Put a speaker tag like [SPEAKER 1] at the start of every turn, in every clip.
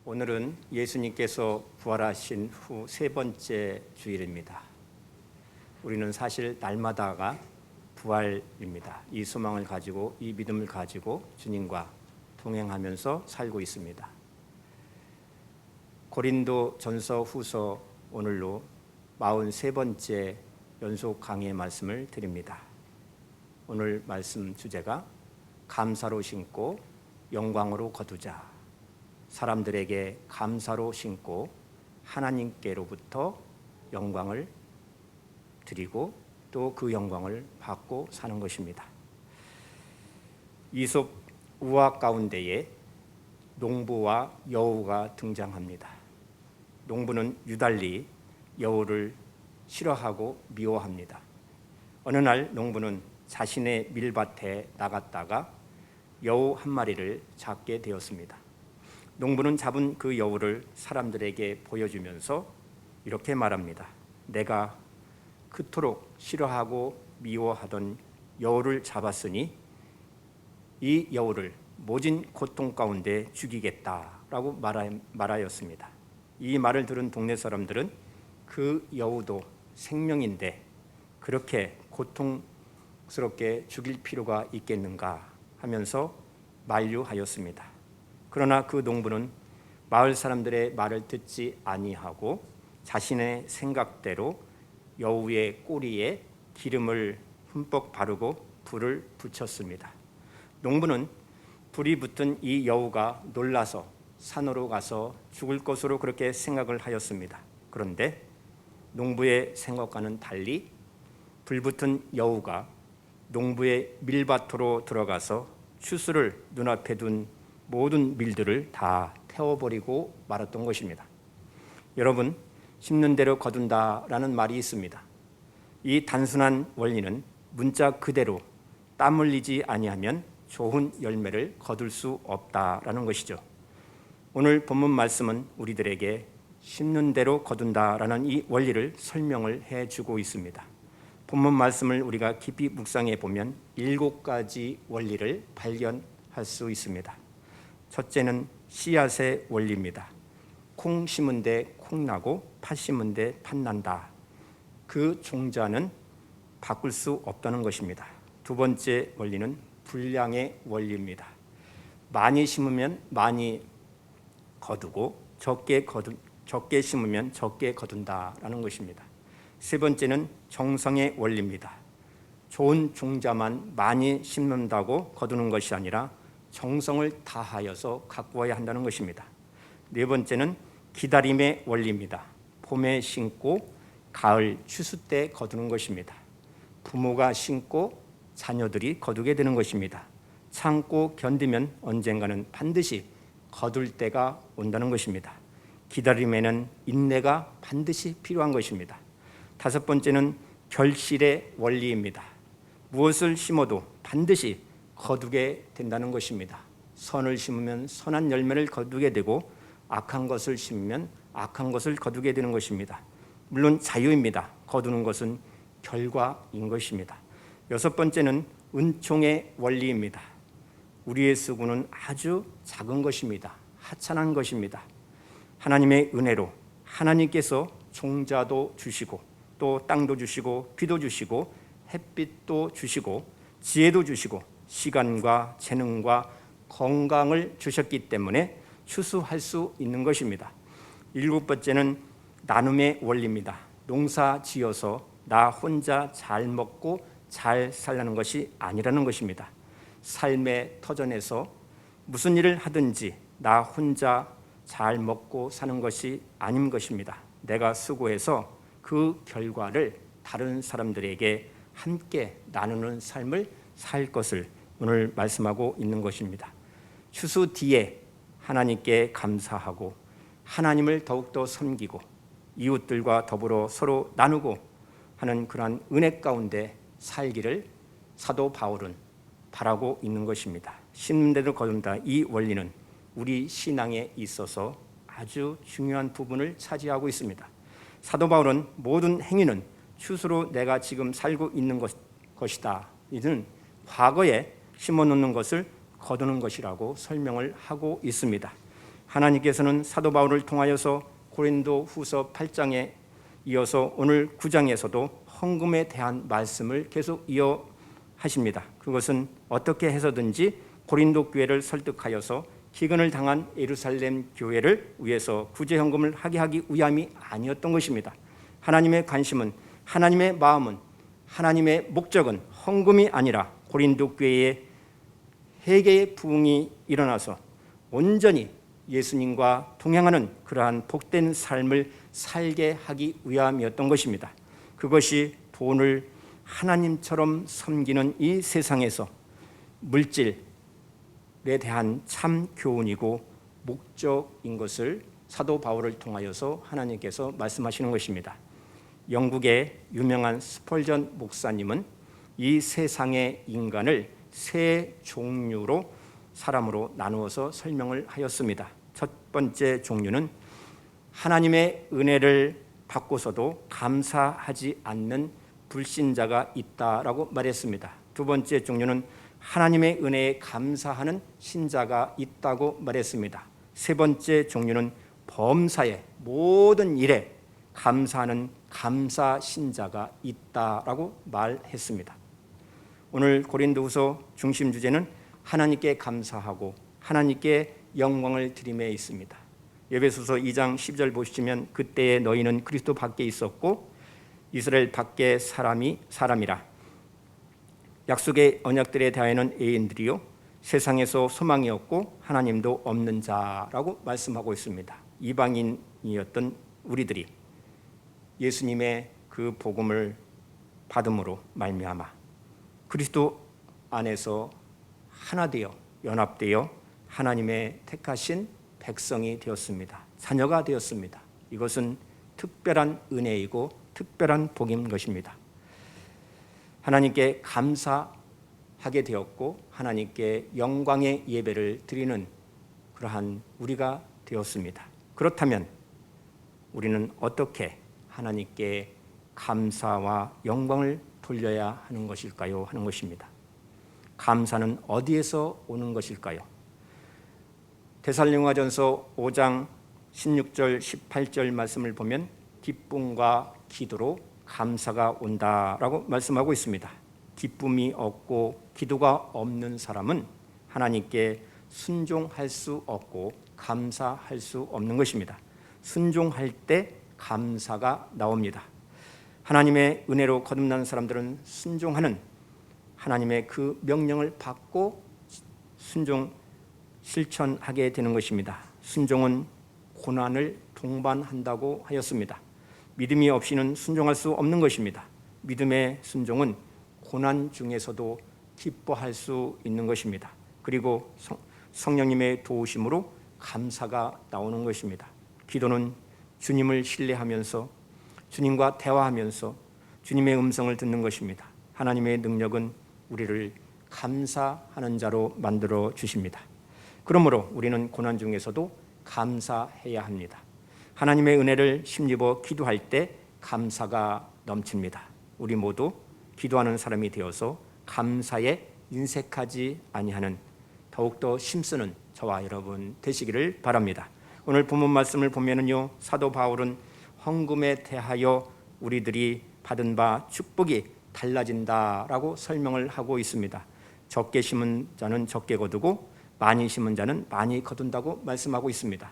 [SPEAKER 1] 오늘은 예수님께서 부활하신 후 세 번째 주일입니다. 우리는 사실 날마다가 부활입니다. 이 소망을 가지고, 이 믿음을 가지고 주님과 동행하면서 살고 있습니다. 고린도 전서 후서 오늘로 43번째 연속 강의 말씀을 드립니다. 오늘 말씀 주제가 감사로 신고 영광으로 거두자. 사람들에게 감사로 신고 하나님께로부터 영광을 드리고 또 그 영광을 받고 사는 것입니다. 이솝 우화 가운데에 농부와 여우가 등장합니다. 농부는 유달리 여우를 싫어하고 미워합니다. 어느 날 농부는 자신의 밀밭에 나갔다가 여우 한 마리를 잡게 되었습니다. 농부는 잡은 그 여우를 사람들에게 보여주면서 이렇게 말합니다. 내가 그토록 싫어하고 미워하던 여우를 잡았으니 이 여우를 모진 고통 가운데 죽이겠다라고 말하였습니다. 이 말을 들은 동네 사람들은 그 여우도 생명인데 그렇게 고통스럽게 죽일 필요가 있겠는가 하면서 만류하였습니다. 그러나 그 농부는 마을 사람들의 말을 듣지 아니하고 자신의 생각대로 여우의 꼬리에 기름을 흠뻑 바르고 불을 붙였습니다. 농부는 불이 붙은 이 여우가 놀라서 산으로 가서 죽을 것으로 그렇게 생각을 하였습니다. 그런데 농부의 생각과는 달리 불붙은 여우가 농부의 밀밭으로 들어가서 추수를 눈앞에 둔 모든 밀들을 다 태워버리고 말았던 것입니다. 여러분, 심는 대로 거둔다라는 말이 있습니다. 이 단순한 원리는 문자 그대로 땀 흘리지 아니하면 좋은 열매를 거둘 수 없다라는 것이죠. 오늘 본문 말씀은 우리들에게 심는 대로 거둔다라는 이 원리를 설명을 해주고 있습니다. 본문 말씀을 우리가 깊이 묵상해 보면 7가지 원리를 발견할 수 있습니다. 첫째는 씨앗의 원리입니다. 콩 심은 데 콩 나고 팥 심은 데 팥 난다. 그 종자는 바꿀 수 없다는 것입니다. 두 번째 원리는 분량의 원리입니다. 많이 심으면 많이 거두고 적게 심으면 적게 거둔다라는 것입니다. 세 번째는 정성의 원리입니다. 좋은 종자만 많이 심는다고 거두는 것이 아니라 정성을 다하여서 가꾸어야 한다는 것입니다. 네 번째는 기다림의 원리입니다. 봄에 심고 가을 추수 때 거두는 것입니다. 부모가 심고 자녀들이 거두게 되는 것입니다. 참고 견디면 언젠가는 반드시 거둘 때가 온다는 것입니다. 기다림에는 인내가 반드시 필요한 것입니다. 다섯 번째는 결실의 원리입니다. 무엇을 심어도 반드시 거두게 된다는 것입니다. 선을 심으면 선한 열매를 거두게 되고 악한 것을 심으면 악한 것을 거두게 되는 것입니다. 물론 자유입니다. 거두는 것은 결과인 것입니다. 여섯 번째는 은총의 원리입니다. 우리의 수고는 아주 작은 것입니다. 하찮은 것입니다. 하나님의 은혜로 하나님께서 종자도 주시고 또 땅도 주시고 비도 주시고 햇빛도 주시고 지혜도 주시고 시간과 재능과 건강을 주셨기 때문에 추수할 수 있는 것입니다. 일곱 번째는 나눔의 원리입니다. 농사 지어서 나 혼자 잘 먹고 잘 살라는 것이 아니라는 것입니다. 삶의 터전에서 무슨 일을 하든지 나 혼자 잘 먹고 사는 것이 아닌 것입니다. 내가 수고해서 그 결과를 다른 사람들에게 함께 나누는 삶을 살 것을 오늘 말씀하고 있는 것입니다. 추수 뒤에 하나님께 감사하고 하나님을 더욱더 섬기고 이웃들과 더불어 서로 나누고 하는 그러한 은혜 가운데 살기를 사도 바울은 바라고 있는 것입니다. 심는 대로 거둔다. 이 원리는 우리 신앙에 있어서 아주 중요한 부분을 차지하고 있습니다. 사도 바울은 모든 행위는 추수로 내가 지금 살고 있는 것이다. 이는 과거에 심어놓는 것을 거두는 것이라고 설명을 하고 있습니다. 하나님께서는 사도 바울을 통하여서 고린도후서 8장에 이어서 오늘 9장에서도 헌금에 대한 말씀을 계속 이어하십니다. 그것은 어떻게 해서든지 고린도 교회를 설득하여서 기근을 당한 예루살렘 교회를 위해서 구제헌금을 하게 하기 위함이 아니었던 것입니다. 하나님의 관심은, 하나님의 마음은, 하나님의 목적은 헌금이 아니라 고린도 교회에 회개의 부흥이 일어나서 온전히 예수님과 동행하는 그러한 복된 삶을 살게 하기 위함이었던 것입니다. 그것이 돈을 하나님처럼 섬기는 이 세상에서 물질에 대한 참 교훈이고 목적인 것을 사도 바울을 통하여서 하나님께서 말씀하시는 것입니다. 영국의 유명한 스펄전 목사님은 이 세상의 인간을 세 종류로 사람으로 나누어서 설명을 하였습니다. 첫 번째 종류는 하나님의 은혜를 받고서도 감사하지 않는 불신자가 있다라고 말했습니다. 두 번째 종류는 하나님의 은혜에 감사하는 신자가 있다고 말했습니다. 세 번째 종류는 범사의 모든 일에 감사하는 감사 신자가 있다라고 말했습니다. 오늘 고린도후서 중심 주제는 하나님께 감사하고 하나님께 영광을 드림에 있습니다. 에베소서 2장 10절 보시면 그때에 너희는 그리스도 밖에 있었고 이스라엘 밖에 사람이라 약속의 언약들에 대하여는 애인들이요 세상에서 소망이 없고 하나님도 없는 자라고 말씀하고 있습니다. 이방인이었던 우리들이 예수님의 그 복음을 받음으로 말미암아 그리스도 안에서 하나 되어 연합되어 하나님의 택하신 백성이 되었습니다. 자녀가 되었습니다. 이것은 특별한 은혜이고 특별한 복인 것입니다. 하나님께 감사하게 되었고 하나님께 영광의 예배를 드리는 그러한 우리가 되었습니다. 그렇다면 우리는 어떻게 하나님께 감사와 영광을 돌려야 하는 것일까요? 하는 것입니다. 감사는 어디에서 오는 것일까요? 데살로니가전서 5장 16절 18절 말씀을 보면 기쁨과 기도로 감사가 온다라고 말씀하고 있습니다. 기쁨이 없고 기도가 없는 사람은 하나님께 순종할 수 없고 감사할 수 없는 것입니다. 순종할 때 감사가 나옵니다. 하나님의 은혜로 거듭난 사람들은 순종하는 하나님의 그 명령을 받고 실천하게 되는 것입니다. 순종은 고난을 동반한다고 하였습니다. 믿음이 없이는 순종할 수 없는 것입니다. 믿음의 순종은 고난 중에서도 기뻐할 수 있는 것입니다. 그리고 성령님의 도우심으로 감사가 나오는 것입니다. 기도는 주님을 신뢰하면서 주님과 대화하면서 주님의 음성을 듣는 것입니다. 하나님의 능력은 우리를 감사하는 자로 만들어 주십니다. 그러므로 우리는 고난 중에서도 감사해야 합니다. 하나님의 은혜를 힘입어 기도할 때 감사가 넘칩니다. 우리 모두 기도하는 사람이 되어서 감사에 인색하지 아니하는 더욱더 힘쓰는 저와 여러분 되시기를 바랍니다. 오늘 본문 말씀을 보면은요, 사도 바울은 헌금에 대하여 우리들이 받은 바 축복이 달라진다라고 설명을 하고 있습니다. 적게 심은 자는 적게 거두고 많이 심은 자는 많이 거둔다고 말씀하고 있습니다.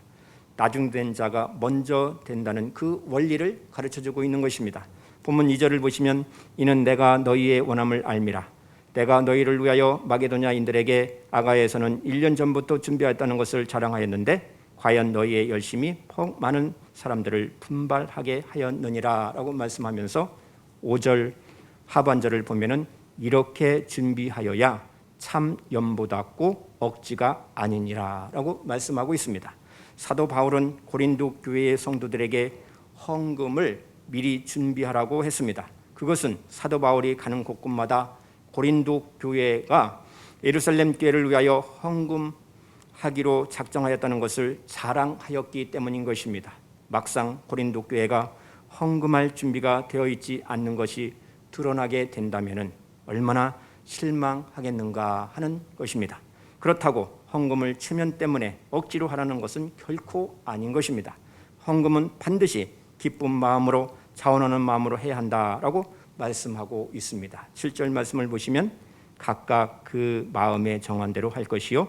[SPEAKER 1] 나중된 자가 먼저 된다는 그 원리를 가르쳐주고 있는 것입니다. 본문 2절을 보시면 이는 내가 너희의 원함을 알미라. 내가 너희를 위하여 마게도냐인들에게 아가야에서는 1년 전부터 준비하였다는 것을 자랑하였는데 과연 너희의 열심이 폭 많은 사람들을 분발하게 하였느니라 라고 말씀하면서 5절 하반절을 보면은 이렇게 준비하여야 참 연보답고 억지가 아니니라 라고 말씀하고 있습니다. 사도 바울은 고린도 교회의 성도들에게 헌금을 미리 준비하라고 했습니다. 그것은 사도 바울이 가는 곳곳마다 고린도 교회가 예루살렘 교회를 위하여 헌금하기로 작정하였다는 것을 자랑하였기 때문인 것입니다. 막상 고린도 교회가 헌금할 준비가 되어 있지 않는 것이 드러나게 된다면 얼마나 실망하겠는가 하는 것입니다. 그렇다고 헌금을 체면 때문에 억지로 하라는 것은 결코 아닌 것입니다. 헌금은 반드시 기쁜 마음으로 자원하는 마음으로 해야 한다라고 말씀하고 있습니다. 7절 말씀을 보시면 각각 그 마음에 정한 대로 할 것이요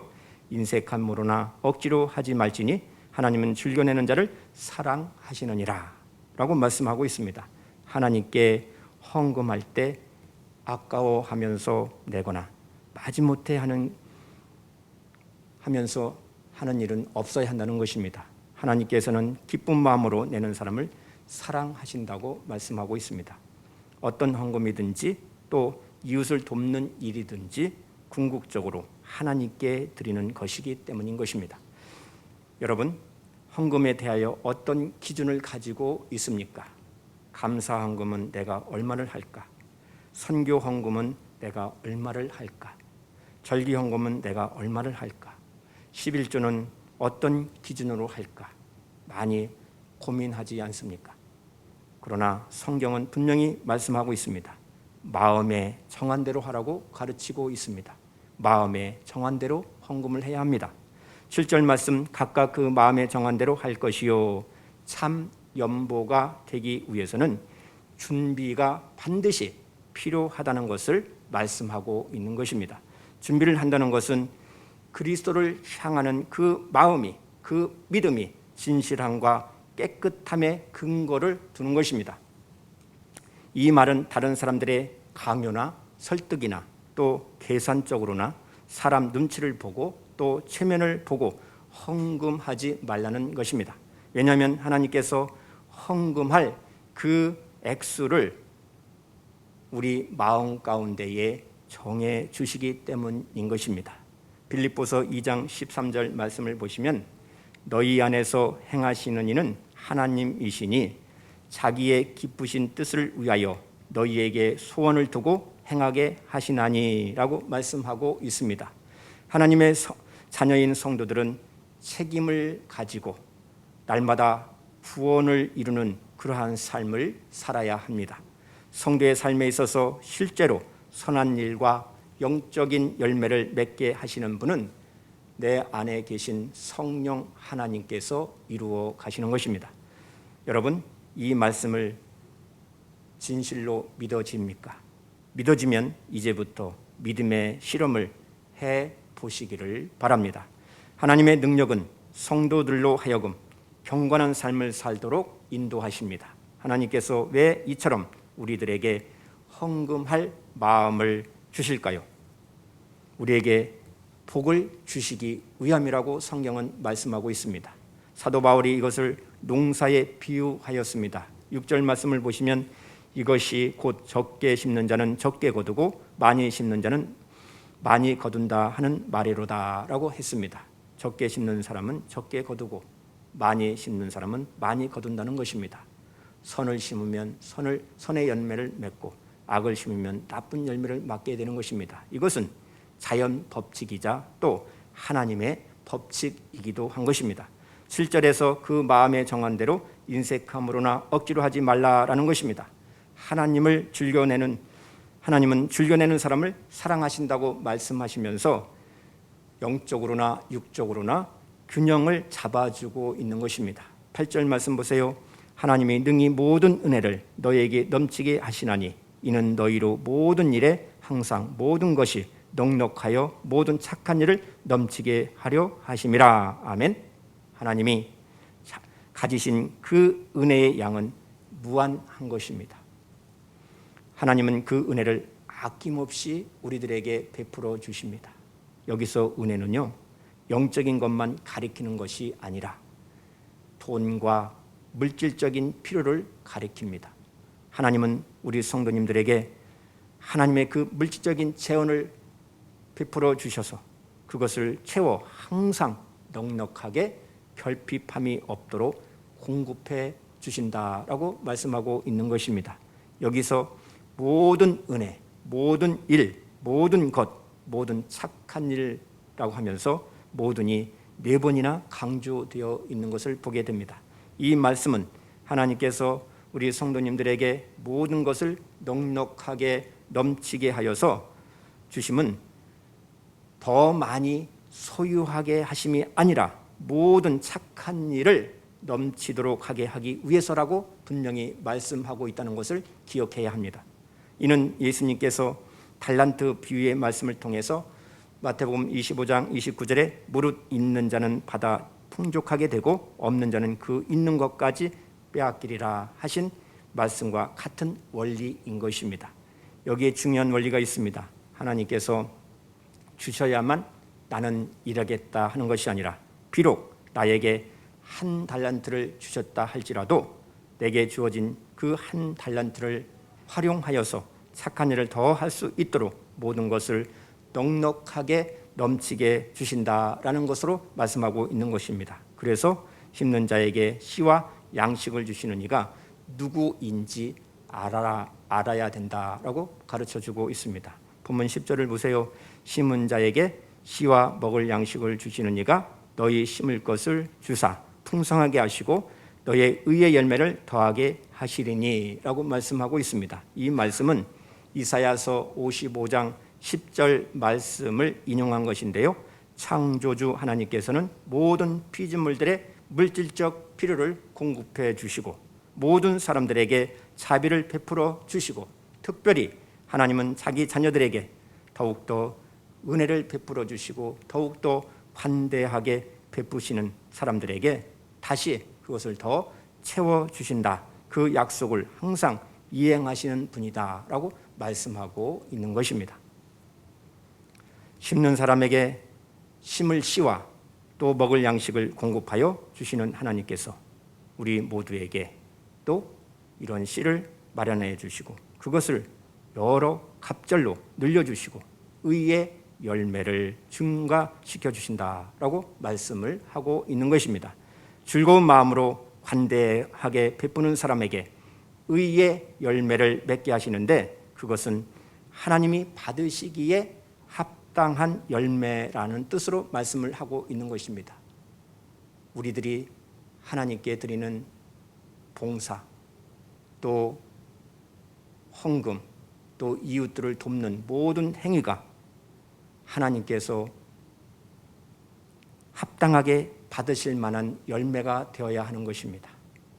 [SPEAKER 1] 인색함으로나 억지로 하지 말지니 하나님은 즐겨내는 자를 사랑하시느니라 라고 말씀하고 있습니다. 하나님께 헌금할 때 아까워하면서 내거나 마지못해 하면서 하는 일은 없어야 한다는 것입니다. 하나님께서는 기쁜 마음으로 내는 사람을 사랑하신다고 말씀하고 있습니다. 어떤 헌금이든지 또 이웃을 돕는 일이든지 궁극적으로 하나님께 드리는 것이기 때문인 것입니다. 여러분, 헌금에 대하여 어떤 기준을 가지고 있습니까? 감사 헌금은 내가 얼마를 할까? 선교 헌금은 내가 얼마를 할까? 절기 헌금은 내가 얼마를 할까? 11조는 어떤 기준으로 할까? 많이 고민하지 않습니까? 그러나 성경은 분명히 말씀하고 있습니다. 마음에 정한 대로 하라고 가르치고 있습니다. 마음에 정한 대로 헌금을 해야 합니다. 7절 말씀 각각 그 마음에 정한 대로 할 것이요 참 연보가 되기 위해서는 준비가 반드시 필요하다는 것을 말씀하고 있는 것입니다. 준비를 한다는 것은 그리스도를 향하는 그 마음이, 그 믿음이 진실함과 깨끗함의 근거를 두는 것입니다. 이 말은 다른 사람들의 강요나 설득이나 또 계산적으로나 사람 눈치를 보고 또 체면을 보고 헌금하지 말라는 것입니다. 왜냐하면 하나님께서 헌금할 그 액수를 우리 마음 가운데에 정해 주시기 때문인 것입니다. 빌립보서 2장 13절 말씀을 보시면 너희 안에서 행하시는 이는 하나님이시니 자기의 기쁘신 뜻을 위하여 너희에게 소원을 두고 행하게 하시나니 라고 말씀하고 있습니다. 하나님의 자녀인 성도들은 책임을 가지고 날마다 구원을 이루는 그러한 삶을 살아야 합니다. 성도의 삶에 있어서 실제로 선한 일과 영적인 열매를 맺게 하시는 분은 내 안에 계신 성령 하나님께서 이루어 가시는 것입니다. 여러분, 이 말씀을 진실로 믿어집니까? 믿어지면 이제부터 믿음의 실험을 해 보시기를 바랍니다. 하나님의 능력은 성도들로 하여금 경건한 삶을 살도록 인도하십니다. 하나님께서 왜 이처럼 우리들에게 헌금할 마음을 주실까요? 우리에게 복을 주시기 위함이라고 성경은 말씀하고 있습니다. 사도 바울이 이것을 농사에 비유하였습니다. 6절 말씀을 보시면 이것이 곧 적게 심는 자는 적게 거두고 많이 심는 자는 많이 거둔다 하는 말이로다 라고 했습니다. 적게 심는 사람은 적게 거두고 많이 심는 사람은 많이 거둔다는 것입니다. 선을 심으면 선의 열매를 맺고 악을 심으면 나쁜 열매를 맞게 되는 것입니다. 이것은 자연 법칙이자 또 하나님의 법칙이기도 한 것입니다. 7절에서 그 마음에 정한 대로 인색함으로나 억지로 하지 말라라는 것입니다. 하나님은 즐겨내는 사람을 사랑하신다고 말씀하시면서 영적으로나 육적으로나 균형을 잡아주고 있는 것입니다. 8절 말씀 보세요. 하나님이 능히 모든 은혜를 너희에게 넘치게 하시나니 이는 너희로 모든 일에 항상 모든 것이 넉넉하여 모든 착한 일을 넘치게 하려 하심이라. 아멘. 하나님이 가지신 그 은혜의 양은 무한한 것입니다. 하나님은 그 은혜를 아낌없이 우리들에게 베풀어 주십니다. 여기서 은혜는요, 영적인 것만 가리키는 것이 아니라 돈과 물질적인 필요를 가리킵니다. 하나님은 우리 성도님들에게 하나님의 그 물질적인 재원을 베풀어 주셔서 그것을 채워 항상 넉넉하게 결핍함이 없도록 공급해 주신다라고 말씀하고 있는 것입니다. 여기서 모든 은혜, 모든 일, 모든 것, 모든 착한 일이라고 하면서 모든이 4번이나 강조되어 있는 것을 보게 됩니다. 이 말씀은 하나님께서 우리 성도님들에게 모든 것을 넉넉하게 넘치게 하여서 주심은 더 많이 소유하게 하심이 아니라 모든 착한 일을 넘치도록 하게 하기 위해서라고 분명히 말씀하고 있다는 것을 기억해야 합니다. 이는 예수님께서 달란트 비유의 말씀을 통해서 마태복음 25장 29절에 무릇 있는 자는 받아 풍족하게 되고 없는 자는 그 있는 것까지 빼앗기리라 하신 말씀과 같은 원리인 것입니다. 여기에 중요한 원리가 있습니다. 하나님께서 주셔야만 나는 일하겠다 하는 것이 아니라 비록 나에게 한 달란트를 주셨다 할지라도 내게 주어진 그 한 달란트를 활용하여서 착한 일을 더 할 수 있도록 모든 것을 넉넉하게 넘치게 주신다라는 것으로 말씀하고 있는 것입니다. 그래서 힘든 자에게 씨와 양식을 주시는 이가 누구인지 알아야 된다라고 가르쳐주고 있습니다. 본문 10절을 보세요. 심은 자에게 씨와 먹을 양식을 주시는 이가 너희 심을 것을 주사 풍성하게 하시고 너의 의의 열매를 더하게 하시리니 라고 말씀하고 있습니다. 이 말씀은 이사야서 55장 10절 말씀을 인용한 것인데요, 창조주 하나님께서는 모든 피조물들의 물질적 필요를 공급해 주시고 모든 사람들에게 자비를 베풀어 주시고 특별히 하나님은 자기 자녀들에게 더욱더 은혜를 베풀어 주시고 더욱더 관대하게 베푸시는 사람들에게 다시 그것을 더 채워주신다. 그 약속을 항상 이행하시는 분이다 라고 말씀하고 있는 것입니다. 심는 사람에게 심을 씨와 또 먹을 양식을 공급하여 주시는 하나님께서 우리 모두에게 또 이런 씨를 마련해 주시고 그것을 여러 갑절로 늘려주시고 의의 열매를 증가시켜 주신다라고 말씀을 하고 있는 것입니다. 즐거운 마음으로 관대하게 베푸는 사람에게 의의 열매를 맺게 하시는데 그것은 하나님이 받으시기에 합당한 열매라는 뜻으로 말씀을 하고 있는 것입니다. 우리들이 하나님께 드리는 봉사, 또 헌금, 또 이웃들을 돕는 모든 행위가 하나님께서 합당하게 받으실 만한 열매가 되어야 하는 것입니다.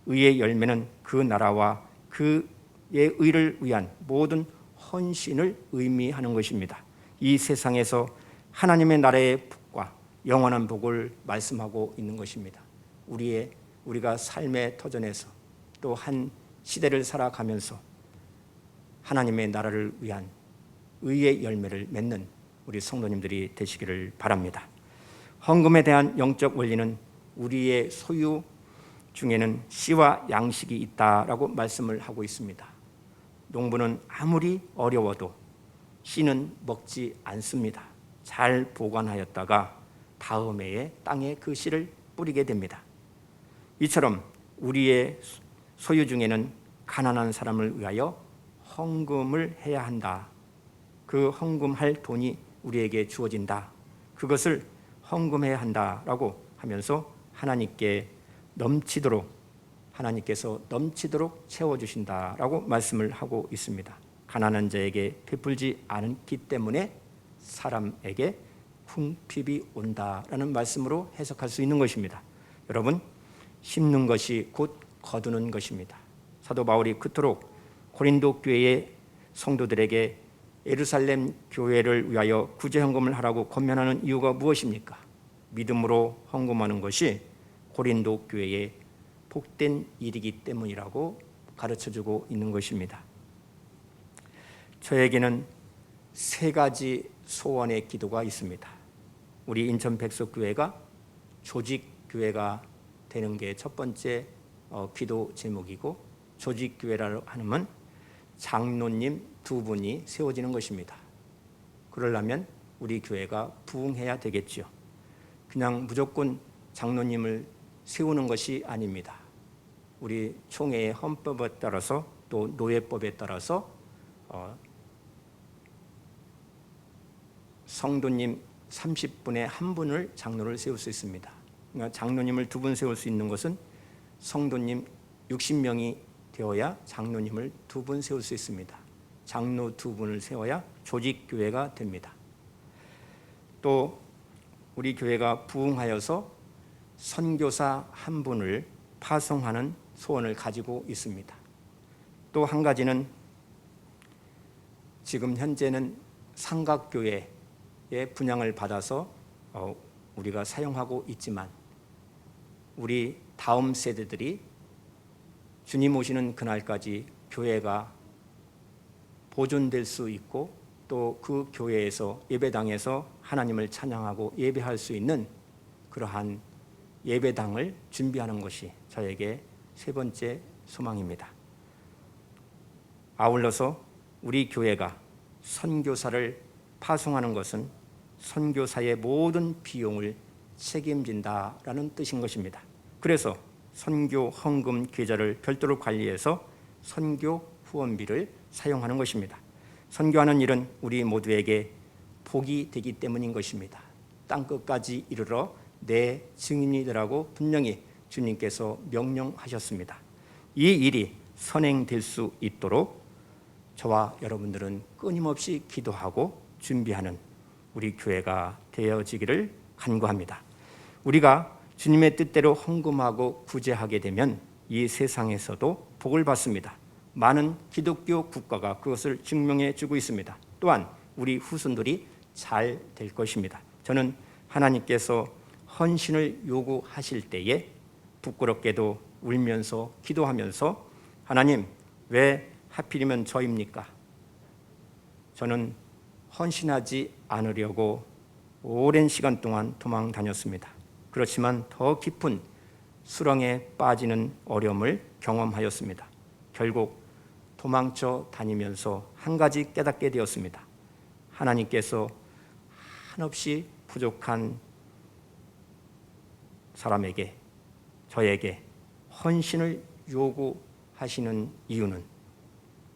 [SPEAKER 1] 의의 열매는 그 나라와 그의 의를 위한 모든 헌신을 의미하는 것입니다. 이 세상에서 하나님의 나라의 복과 영원한 복을 말씀하고 있는 것입니다. 우리가 삶의 터전에서 또 한 시대를 살아가면서 하나님의 나라를 위한 의의 열매를 맺는 우리 성도님들이 되시기를 바랍니다. 헌금에 대한 영적 원리는 우리의 소유 중에는 씨와 양식이 있다라고 말씀을 하고 있습니다. 농부는 아무리 어려워도 씨는 먹지 않습니다. 잘 보관하였다가 다음 해에 땅에 그 씨를 뿌리게 됩니다. 이처럼 우리의 소유 중에는 가난한 사람을 위하여 헌금을 해야 한다. 그 헌금할 돈이 우리에게 주어진다. 그것을 헌금해야 한다라고 하면서 하나님께서 넘치도록 채워주신다라고 말씀을 하고 있습니다. 가난한 자에게 베풀지 않기 때문에 사람에게 궁핍이 온다라는 말씀으로 해석할 수 있는 것입니다. 여러분, 심는 것이 곧 거두는 것입니다. 사도 바울이 그토록 고린도 교회의 성도들에게 예루살렘 교회를 위하여 구제헌금을 하라고 권면하는 이유가 무엇입니까? 믿음으로 헌금하는 것이 고린도 교회의 복된 일이기 때문이라고 가르쳐주고 있는 것입니다. 저에게는 3가지 소원의 기도가 있습니다. 우리 인천 백석교회가 조직교회가 되는 게 첫 번째 기도 제목이고, 조직교회라고 하면 장로님 2분이 세워지는 것입니다. 그러려면 우리 교회가 부흥해야 되겠죠. 그냥 무조건 장로님을 세우는 것이 아닙니다. 우리 총회의 헌법에 따라서 또 노예법에 따라서 성도님 30분의 1분을 장로를 세울 수 있습니다. 그러니까 장로님을 2분 세울 수 있는 것은 성도님 60명이 되어야 장로님을 2분 세울 수 있습니다. 장로 2분을 세워야 조직교회가 됩니다. 또 우리 교회가 부흥하여서 선교사 한 분을 파송하는 소원을 가지고 있습니다. 또 한 가지는 지금 현재는 삼각교회의 분양을 받아서 우리가 사용하고 있지만 우리 다음 세대들이 주님 오시는 그날까지 교회가 보존될 수 있고 또 그 교회에서 예배당에서 하나님을 찬양하고 예배할 수 있는 그러한 예배당을 준비하는 것이 저에게 세 번째 소망입니다. 아울러서 우리 교회가 선교사를 파송하는 것은 선교사의 모든 비용을 책임진다라는 뜻인 것입니다. 그래서 선교 헌금 계좌를 별도로 관리해서 선교 후원비를 사용하는 것입니다. 선교하는 일은 우리 모두에게 복이 되기 때문인 것입니다. 땅끝까지 이르러 내 증인이 되라고 분명히 주님께서 명령하셨습니다. 이 일이 선행될 수 있도록 저와 여러분들은 끊임없이 기도하고 준비하는 우리 교회가 되어지기를 간구합니다. 우리가 주님의 뜻대로 헌금하고 구제하게 되면 이 세상에서도 복을 받습니다. 많은 기독교 국가가 그것을 증명해 주고 있습니다. 또한 우리 후손들이 잘 될 것입니다. 저는 하나님께서 헌신을 요구하실 때에 부끄럽게도 울면서 기도하면서 하나님 왜 하필이면 저입니까? 저는 헌신하지 않으려고 오랜 시간 동안 도망 다녔습니다. 그렇지만 더 깊은 수렁에 빠지는 어려움을 경험하였습니다. 결국 도망쳐 다니면서 한 가지 깨닫게 되었습니다. 하나님께서 한없이 부족한 사람에게, 저에게 헌신을 요구하시는 이유는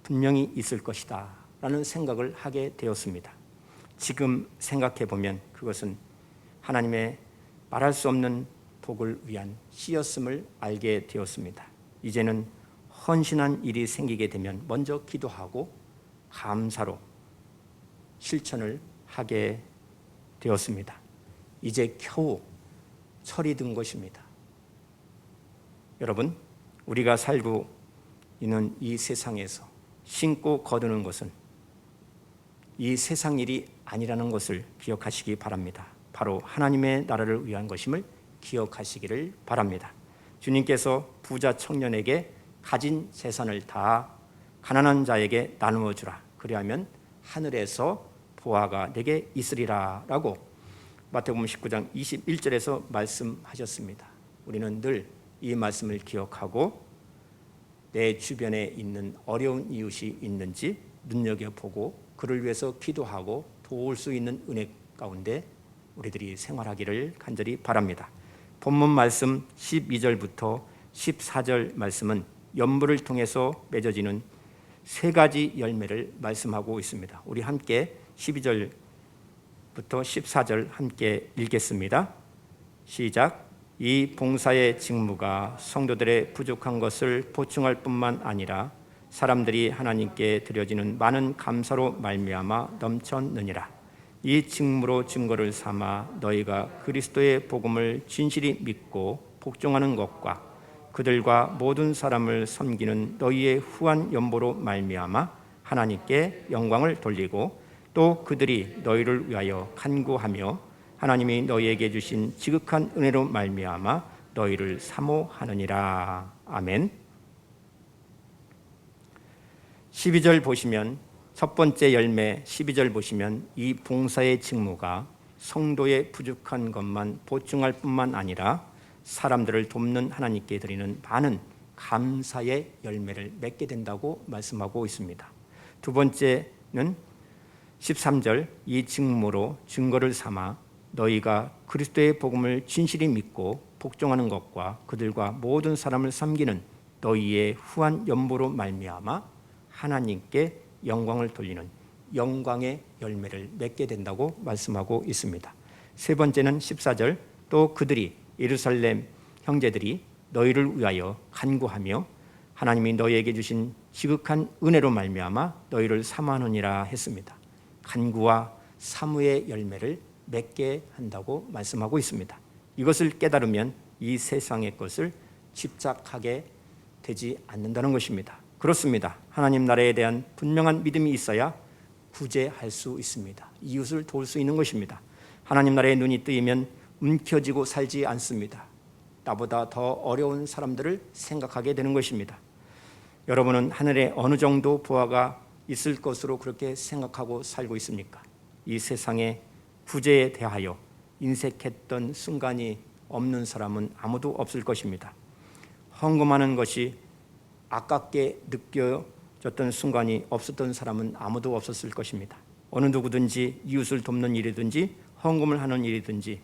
[SPEAKER 1] 분명히 있을 것이다 라는 생각을 하게 되었습니다. 지금 생각해 보면 그것은 하나님의 말할 수 없는 복을 위한 씨였음을 알게 되었습니다. 이제는 헌신한 일이 생기게 되면 먼저 기도하고 감사로 실천을 하게 되었습니다. 이제 겨우 철이 든 것입니다. 여러분, 우리가 살고 있는 이 세상에서 신고 거두는 것은 이 세상 일이 아니라는 것을 기억하시기 바랍니다. 바로 하나님의 나라를 위한 것임을 기억하시기를 바랍니다. 주님께서 부자 청년에게 가진 재산을 다 가난한 자에게 나누어 주라. 그리하면 하늘에서 보화가 내게 있으리라 라고 마태복음 19장 21절에서 말씀하셨습니다. 우리는 늘 이 말씀을 기억하고 내 주변에 있는 어려운 이웃이 있는지 눈여겨보고 그를 위해서 기도하고 도울 수 있는 은혜 가운데 우리들이 생활하기를 간절히 바랍니다. 본문 말씀 12절부터 14절 말씀은 연물을 통해서 맺어지는 세 가지 열매를 말씀하고 있습니다. 우리 함께 12절부터 14절 함께 읽겠습니다. 시작. 이 봉사의 직무가 성도들의 부족한 것을 보충할 뿐만 아니라 사람들이 하나님께 드려지는 많은 감사로 말미암아 넘쳤느니라. 이 직무로 증거를 삼아 너희가 그리스도의 복음을 진실이 믿고 복종하는 것과 그들과 모든 사람을 섬기는 너희의 후한 연보로 말미암아 하나님께 영광을 돌리고 또 그들이 너희를 위하여 간구하며 하나님이 너희에게 주신 지극한 은혜로 말미암아 너희를 사모하느니라. 아멘. 12절 보시면 첫 번째 열매 12절 보시면 이 봉사의 직무가 성도의 부족한 것만 보충할 뿐만 아니라 사람들을 돕는 하나님께 드리는 많은 감사의 열매를 맺게 된다고 말씀하고 있습니다. 두 번째는 13절 이 직무로 증거를 삼아 너희가 그리스도의 복음을 진실히 믿고 복종하는 것과 그들과 모든 사람을 섬기는 너희의 후한 연보로 말미암아 하나님께 영광을 돌리는 영광의 열매를 맺게 된다고 말씀하고 있습니다. 세 번째는 14절 또 그들이 예루살렘 형제들이 너희를 위하여 간구하며 하나님이 너희에게 주신 지극한 은혜로 말미암아 너희를 사모하느니라 했습니다. 간구와 사모의 열매를 맺게 한다고 말씀하고 있습니다. 이것을 깨달으면 이 세상의 것을 집착하게 되지 않는다는 것입니다. 그렇습니다. 하나님 나라에 대한 분명한 믿음이 있어야 구제할 수 있습니다. 이웃을 도울 수 있는 것입니다. 하나님 나라의 눈이 뜨이면 움켜쥐고 살지 않습니다. 나보다 더 어려운 사람들을 생각하게 되는 것입니다. 여러분은 하늘에 어느 정도 부하가 있을 것으로 그렇게 생각하고 살고 있습니까? 이 세상의 구제에 대하여 인색했던 순간이 없는 사람은 아무도 없을 것입니다. 헌금하는 것이 아깝게 느껴졌던 순간이 없었던 사람은 아무도 없었을 것입니다. 어느 누구든지 이웃을 돕는 일이든지 헌금을 하는 일이든지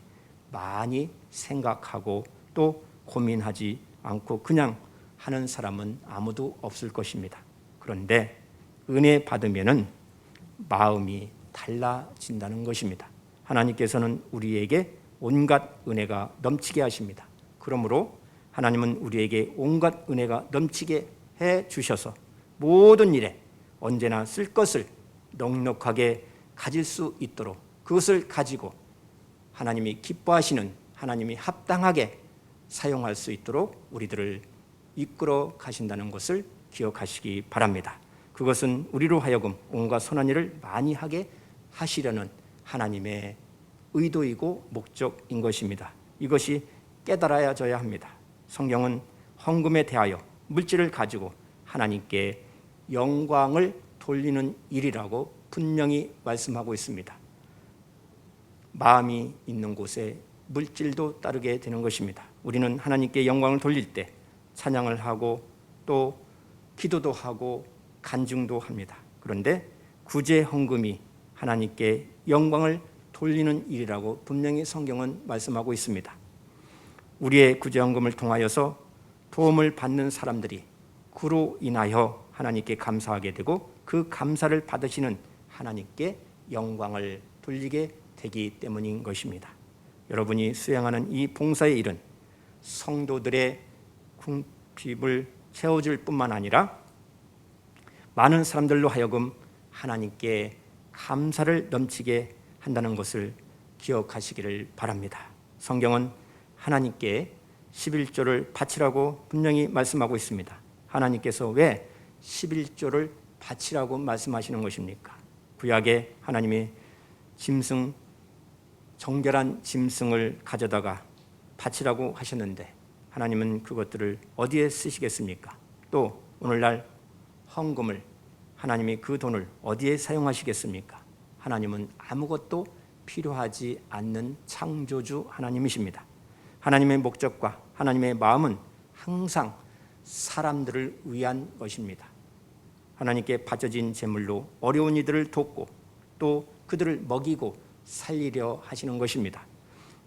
[SPEAKER 1] 많이 생각하고 또 고민하지 않고 그냥 하는 사람은 아무도 없을 것입니다. 그런데 은혜 받으면은 마음이 달라진다는 것입니다. 하나님께서는 우리에게 온갖 은혜가 넘치게 하십니다. 그러므로 하나님은 우리에게 온갖 은혜가 넘치게 해 주셔서 모든 일에 언제나 쓸 것을 넉넉하게 가질 수 있도록 그것을 가지고 하나님이 기뻐하시는, 하나님이 합당하게 사용할 수 있도록 우리들을 이끌어 가신다는 것을 기억하시기 바랍니다. 그것은 우리로 하여금 온갖 선한 일을 많이 하게 하시려는 하나님의 의도이고 목적인 것입니다. 이것이 깨달아져야 합니다. 성경은 헌금에 대하여 물질을 가지고 하나님께 영광을 돌리는 일이라고 분명히 말씀하고 있습니다. 마음이 있는 곳에 물질도 따르게 되는 것입니다. 우리는 하나님께 영광을 돌릴 때 찬양을 하고 또 기도도 하고 간증도 합니다. 그런데 구제 헌금이 하나님께 영광을 돌리는 일이라고 분명히 성경은 말씀하고 있습니다. 우리의 구제 헌금을 통하여서 도움을 받는 사람들이 그로 인하여 하나님께 감사하게 되고 그 감사를 받으시는 하나님께 영광을 돌리게 되기 때문인 것입니다. 여러분이 수행하는 이 봉사의 일은 성도들의 궁핍을 채워줄 뿐만 아니라 많은 사람들로 하여금 하나님께 감사를 넘치게 한다는 것을 기억하시기를 바랍니다. 성경은 하나님께 11조를 바치라고 분명히 말씀하고 있습니다. 하나님께서 왜 11조를 바치라고 말씀하시는 것입니까? 구약에 하나님이 짐승, 정결한 짐승을 가져다가 바치라고 하셨는데 하나님은 그것들을 어디에 쓰시겠습니까? 또 오늘날 헌금을 하나님이 그 돈을 어디에 사용하시겠습니까? 하나님은 아무것도 필요하지 않는 창조주 하나님이십니다. 하나님의 목적과 하나님의 마음은 항상 사람들을 위한 것입니다. 하나님께 바쳐진 제물로 어려운 이들을 돕고 또 그들을 먹이고 살리려 하시는 것입니다.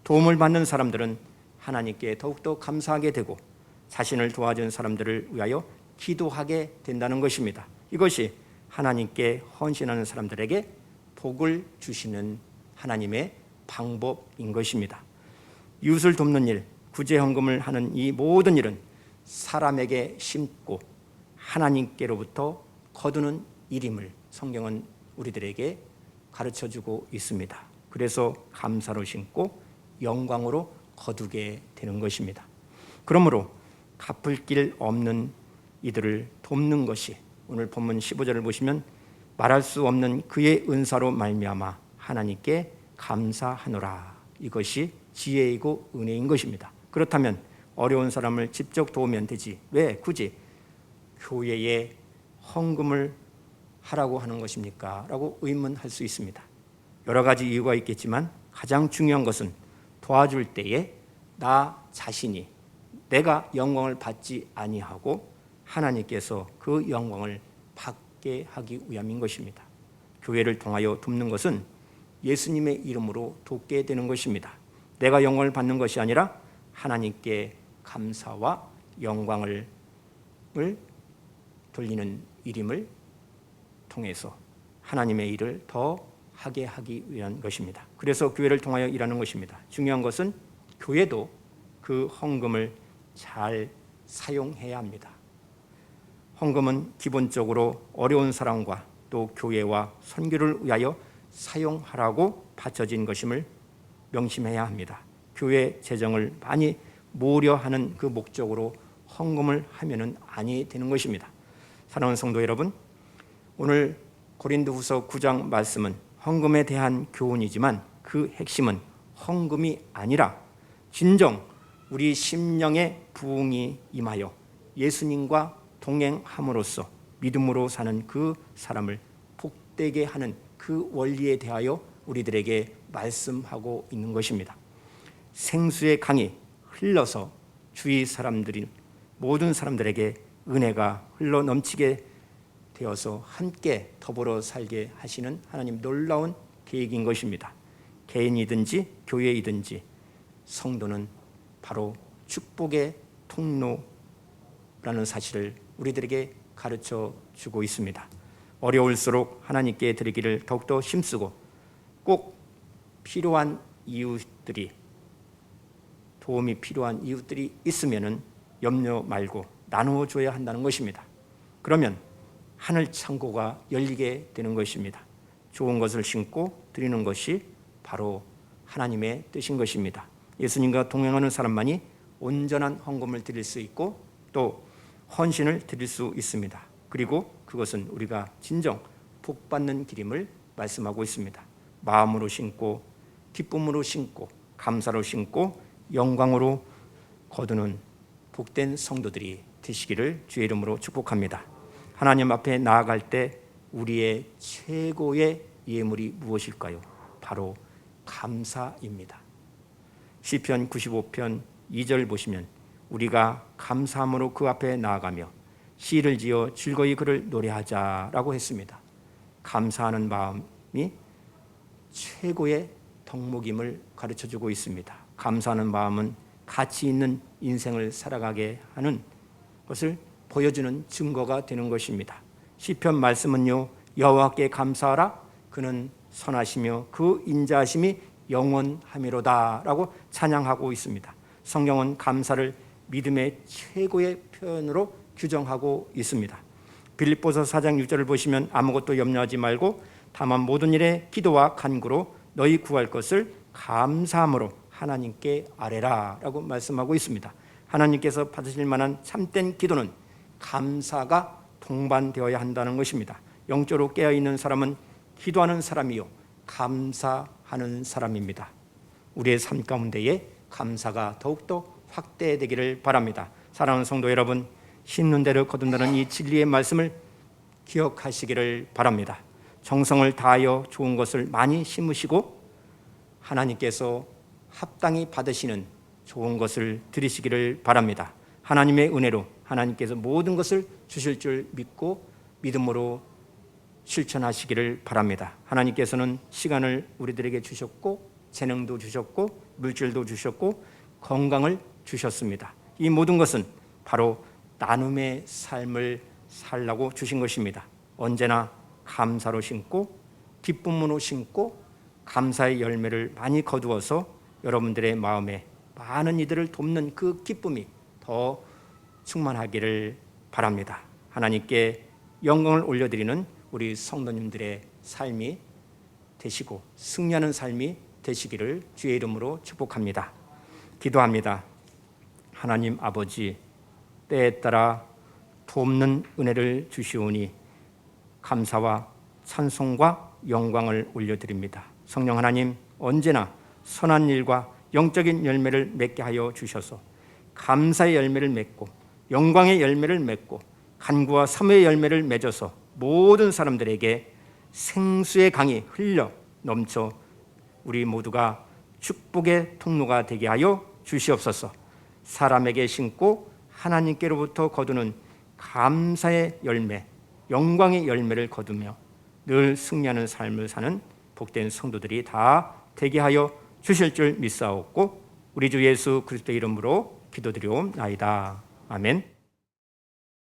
[SPEAKER 1] 도움을 받는 사람들은 하나님께 더욱더 감사하게 되고 자신을 도와준 사람들을 위하여 기도하게 된다는 것입니다. 이것이 하나님께 헌신하는 사람들에게 복을 주시는 하나님의 방법인 것입니다. 이웃을 돕는 일, 구제 헌금을 하는 이 모든 일은 사람에게 심고 하나님께로부터 거두는 일임을 성경은 우리들에게 가르쳐주고 있습니다. 그래서 감사로 심고 영광으로 거두게 되는 것입니다. 그러므로 갚을 길 없는 이들을 돕는 것이 오늘 본문 15절을 보시면 말할 수 없는 그의 은사로 말미암아 하나님께 감사하노라. 이것이 지혜이고 은혜인 것입니다. 그렇다면 어려운 사람을 직접 도우면 되지 왜 굳이 교회에 헌금을 하라고 하는 것입니까? 라고 의문할 수 있습니다. 여러 가지 이유가 있겠지만 가장 중요한 것은 도와줄 때에 나 자신이 내가 영광을 받지 아니하고 하나님께서 그 영광을 받게 하기 위함인 것입니다. 교회를 통하여 돕는 것은 예수님의 이름으로 돕게 되는 것입니다. 내가 영광을 받는 것이 아니라 하나님께 감사와 영광을 돌리는 일임을 통해서 하나님의 일을 더 하게 하기 위한 것입니다. 그래서 교회를 통하여 일하는 것입니다. 중요한 것은 교회도 그 헌금을 잘 사용해야 합니다. 헌금은 기본적으로 어려운 사람과 또 교회와 선교를 위하여 사용하라고 바쳐진 것임을 명심해야 합니다. 교회 재정을 많이 모으려 하는 그 목적으로 헌금을 하면은 아니 되는 것입니다. 사랑하는 성도 여러분, 오늘 고린도후서 9장 말씀은 헌금에 대한 교훈이지만 그 핵심은 헌금이 아니라 진정 우리 심령의 부흥이 임하여 예수님과 동행함으로써 믿음으로 사는 그 사람을 복되게 하는 그 원리에 대하여 우리들에게 말씀하고 있는 것입니다. 생수의 강이 흘러서 주위 사람들이 모든 사람들에게 은혜가 흘러 넘치게 되어서 함께 더불어 살게 하시는 하나님 놀라운 계획인 것입니다. 개인이든지 교회이든지 성도는 바로 축복의 통로라는 사실을 우리들에게 가르쳐 주고 있습니다. 어려울수록 하나님께 드리기를 더욱더 힘쓰고 꼭 필요한 이웃들이 도움이 필요한 이웃들이 있으면은 염려 말고 나누어 줘야 한다는 것입니다. 그러면 하늘 창고가 열리게 되는 것입니다. 좋은 것을 심고 드리는 것이 바로 하나님의 뜻인 것입니다. 예수님과 동행하는 사람만이 온전한 헌금을 드릴 수 있고 또 헌신을 드릴 수 있습니다. 그리고 그것은 우리가 진정 복받는 길임을 말씀하고 있습니다. 마음으로 심고 기쁨으로 심고 감사로 심고 영광으로 거두는 복된 성도들이 되시기를 주의 이름으로 축복합니다. 하나님 앞에 나아갈 때 우리의 최고의 예물이 무엇일까요? 바로 감사입니다. 시편 95편 2절 보시면 우리가 감사함으로 그 앞에 나아가며 시를 지어 즐거이 그를 노래하자라고 했습니다. 감사하는 마음이 최고의 덕목임을 가르쳐주고 있습니다. 감사하는 마음은 가치 있는 인생을 살아가게 하는 것을 보여주는 증거가 되는 것입니다. 시편 말씀은요, 여호와께 감사하라 그는 선하시며 그 인자하심이 영원하미로다라고 찬양하고 있습니다. 성경은 감사를 믿음의 최고의 표현으로 규정하고 있습니다. 빌립보서 4장 6절을 보시면 아무것도 염려하지 말고 다만 모든 일에 기도와 간구로 너희 구할 것을 감사함으로 하나님께 아뢰라라고 말씀하고 있습니다. 하나님께서 받으실 만한 참된 기도는 감사가 동반되어야 한다는 것입니다. 영적으로 깨어있는 사람은 기도하는 사람이요 감사하는 사람입니다. 우리의 삶 가운데에 감사가 더욱더 확대되기를 바랍니다. 사랑하는 성도 여러분, 심는 대로 거둔다는 이 진리의 말씀을 기억하시기를 바랍니다. 정성을 다하여 좋은 것을 많이 심으시고 하나님께서 합당히 받으시는 좋은 것을 드리시기를 바랍니다. 하나님의 은혜로 하나님께서 모든 것을 주실 줄 믿고 믿음으로 실천하시기를 바랍니다. 하나님께서는 시간을 우리들에게 주셨고 재능도 주셨고 물질도 주셨고 건강을 주셨습니다. 이 모든 것은 바로 나눔의 삶을 살라고 주신 것입니다. 언제나 감사로 심고 기쁨으로 심고 감사의 열매를 많이 거두어서 여러분들의 마음에 많은 이들을 돕는 그 기쁨이 더 충만하기를 바랍니다. 하나님께 영광을 올려드리는 우리 성도님들의 삶이 되시고 승리하는 삶이 되시기를 주의 이름으로 축복합니다. 기도합니다. 하나님 아버지, 때에 따라 돕는 은혜를 주시오니 감사와 찬송과 영광을 올려드립니다. 성령 하나님, 언제나 선한 일과 영적인 열매를 맺게 하여 주셔서 감사의 열매를 맺고 영광의 열매를 맺고 간구와 사모의 열매를 맺어서 모든 사람들에게 생수의 강이 흘러 넘쳐 우리 모두가 축복의 통로가 되게 하여 주시옵소서. 사람에게 심고 하나님께로부터 거두는 감사의 열매, 영광의 열매를 거두며 늘 승리하는 삶을 사는 복된 성도들이 다 되게 하여 주실 줄 믿사옵고 우리 주 예수 그리스도의 이름으로 기도드리옵나이다. 아멘.